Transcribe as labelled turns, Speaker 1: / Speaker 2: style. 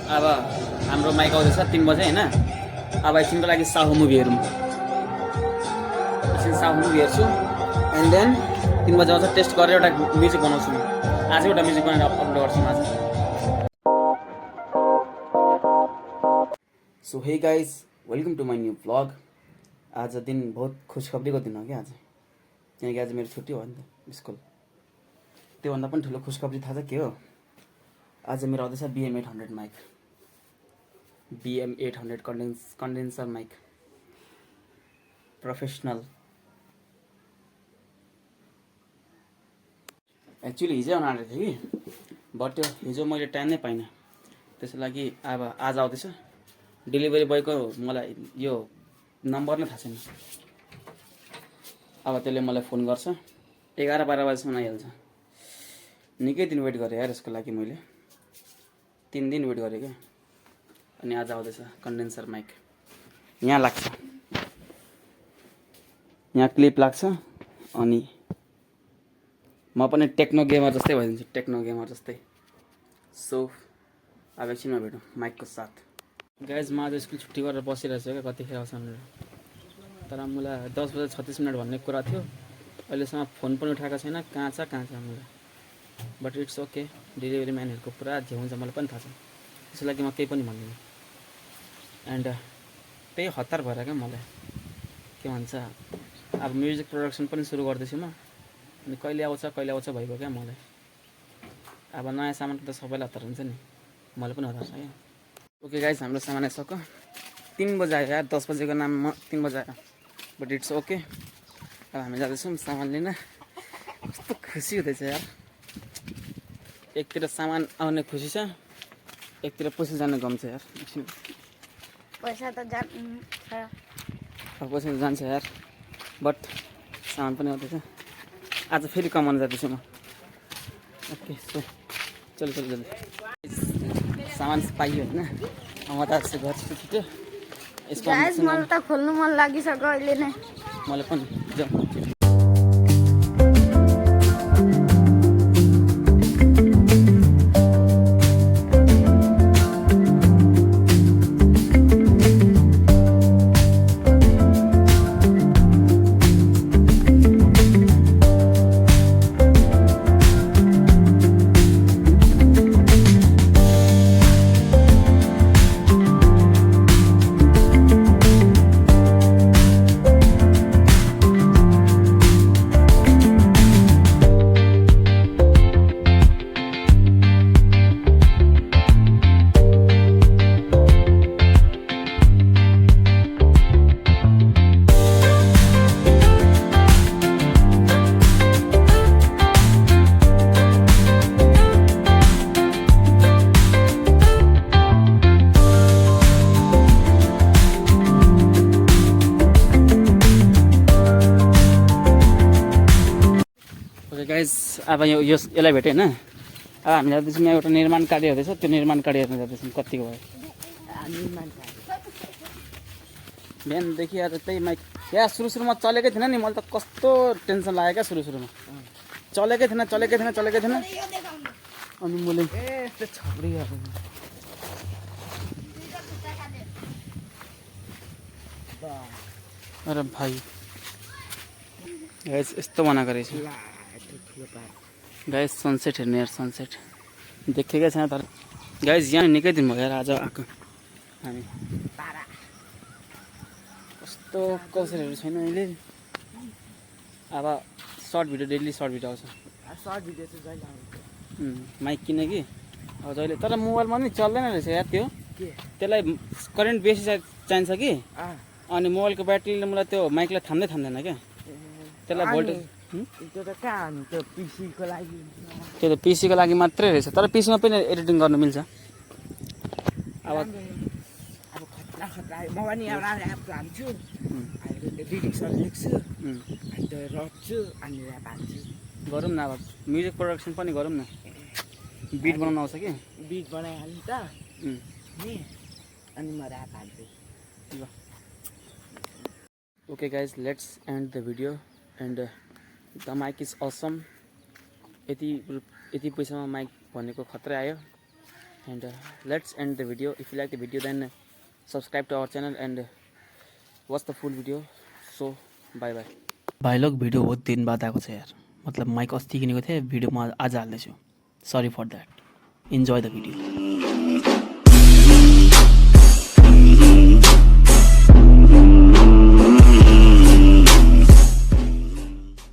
Speaker 1: अब हाम्रो माइक आउँदैछ 3 बजे होइन। अब एकछिनको लागि साहु मुभी हेरौँ। एकछिन साहु मुभी हेर्छु एन्ड देन 3 बजे आउँछ टेस्ट गरेर एउटा म्युजिक बनाउँछु। आज एउटा म्युजिक बनाएर अपलोड गर्छु आज। So hey guys, welcome to my new vlog. आज दिन बहुत खुसखबरीको दिन हो क्या आज, किनकि आज मेरो छुट्टी हो नि त स्कुल। त्योभन्दा पनि ठुलो खुसखबरी थाहा छ के हो? आज मेरो आउँदैछ BM800 mic, BM800 condenser mic, professional. Actually हिजो आउनु आँटेको थियो कि, बट त्यो हिजो मैले टाइम नै पाइनँ, त्यसको लागि अब आज आउँदैछ। डेलिभरी बोयको मलाई यो नम्बर नै थाहा छैन। अब त्यसले मलाई फोन गर्छ, 11-12 बजीसम्म आइहाल्छ। निकै दिन वेट गरेँ यार यसको लागि मैले, 3 दिन वेट गरेँ क्या। अनि आज आउँदैछ कन्डेन्सर माइक। यहाँ लाग्छ, यहाँ क्लिप लाग्छ। अनि म पनि टेक्नो गेमर जस्तै भइदिन्छु, टेक्नो गेमर जस्तै। सो अब एकछिनमा भेटौँ माइकको साथ। गाइज म आज स्कुल छुट्टी गरेर बसिरहेको छु क्या, कतिखेर आउँछ भनेर। तर मलाई 10:36 भन्ने कुरा थियो, अहिलेसम्म फोन पनि उठाएको छैन। कहाँ छ मलाई। बट इट्स ओके, डेलिभरी म्यानहरूको पुरा झ्याउ हुन्छ, मलाई पनि थाहा छ। त्यसको लागि म केही पनि भन्दिनँ। एन्ड त्यही हतार भएर क्या मलाई के भन्छ, अब म्युजिक प्रोडक्सन पनि सुरु गर्दैछु म। अनि कहिले आउँछ भइगयो क्या मलाई। अब नयाँ सामानको त सबैलाई हतार हुन्छ नि, मलाई पनि हतार छ क्या। ओके गाइज, हाम्रो सामान आइसक्यो। 3 बजे आयो यार, 10 बजेको नाममा 3 बजे आयो। But it's okay. अब हामी जाँदैछौँ सामान लिन। कस्तो खुसी हुँदैछ यार। एकतिर सामान आउने खुसी छ, एकतिर पैसा जाने गम छ यार।
Speaker 2: पैसा त
Speaker 1: पैसा त जान्छ यार, बट सामान पनि आउँदैछ। आज फेरि कमाउनु जाँदैछु म। ओके, सो चल जल्दी। सामान पाइयो होइन, म त आज घर छिटो यसको
Speaker 2: मलाई त खोल्नु मन लागिसक्यो अहिले नै।
Speaker 1: मलाई पनि जाऊ। गाइज अब यसलाई भेट्यो होइन। अब हामी जाँदैछौँ, यहाँ एउटा निर्माण कार्य हुँदैछ, त्यो निर्माण कार्य हेर्न जाँदैछौँ। कतिको भयो बिहानदेखि आज त्यही माइक। यहाँ सुरुमा चलेकै थिएन नि, मैले त कस्तो टेन्सन लाग्यो क्या। सुरुमा चलेकै थिएन। अनि मैले अरे भाइ गाइस यस्तो बनाएको रहेछ गाइस। सनसेट हेर्ने यार, सनसेट देखेकै छैन। तर गाइस यहाँ निकै दिन भयो यार आज आएको हामी। कस्तो कौशलहरू छैन अहिले। अब short video, daily short video आउँछ।
Speaker 2: सर्ट भिडियो चाहिँ जहिले आउँछ
Speaker 1: माइक किने कि अब जहिले। तर मोबाइलमा नि चल्दैन रहेछ यार त्यो, त्यसलाई करेन्ट बेसी चाहिन्छ कि। अनि मोबाइलको ब्याट्रीले मलाई त्यो माइकलाई थाम्दैन क्या। त्यसलाई भोल्टेज
Speaker 2: त्यो त कहाँ हो त्यो पिसीको लागि।
Speaker 1: त्यो त पिसीको लागि मात्रै रहेछ, तर पिसीमा पनि एडिटिङ गर्नु मिल्छ। अब
Speaker 2: खतरा म पनि एउटा एप हाल्छु, लिरिक्सहरू लेख्छु, अनि त्यो रच्छु, अनि ऱ्याप हाल्छु।
Speaker 1: गरौँ न, अब म्युजिक प्रोडक्सन पनि गरौँ न। बिट बनाउनु आउँछ कि?
Speaker 2: बिट बनाइहाल्नु त अनि म ऱ्याप हाल्छु।
Speaker 1: Okay guys, let's end the video and the mic is awesome. यति पैसामा माइक भनेको खतरा आयो। And let's end the video. If you like the video, then subscribe to our channel and watch the full video. So bye bye. भाइ लोग video बहुत दिन बाद आएको छ यार, मतलब माइक अस्ति किनेको थिएँ, भिडियो म आज हाल्दैछु. Sorry for that. Enjoy the video.